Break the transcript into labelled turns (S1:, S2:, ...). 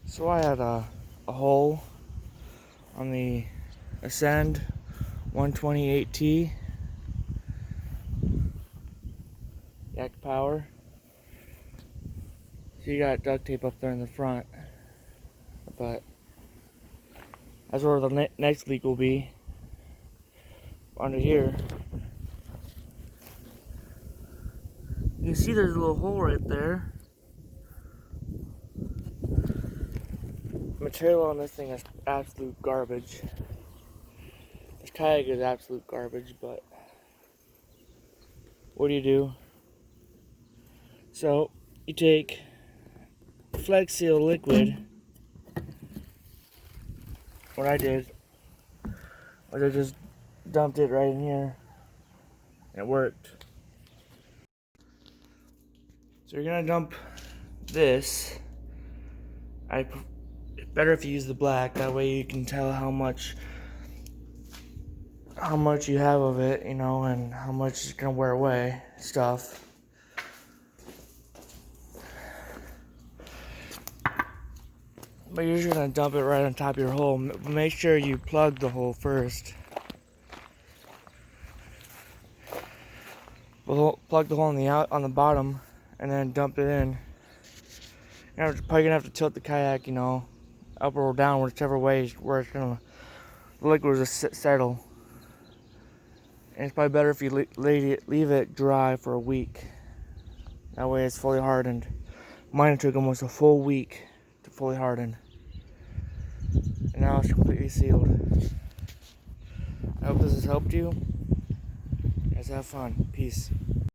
S1: So I had a hole on the Ascend 128T Yak Power. So you got duct tape up there in the front, but that's where the next leak will be, under here. You can see there's a little hole right there. Material on this thing is absolute garbage. This kayak is absolute garbage, but what do? So you take Flex Seal liquid. What I did was I just dumped it right in here, and it worked. So you're gonna dump this. It's better if you use the black. That way you can tell how much you have of it, you know, and how much it's gonna wear away stuff. But you're just gonna dump it right on top of your hole. Make sure you plug the hole first. Plug the hole on the bottom, and then dump it in. You're probably gonna have to tilt the kayak, you know, up or down, whichever way where it's gonna, the liquid will just settle. And it's probably better if you leave it dry for a week. That way it's fully hardened. Mine took almost a full week to fully harden. And now it's completely sealed. I hope this has helped you. You guys have fun. Peace.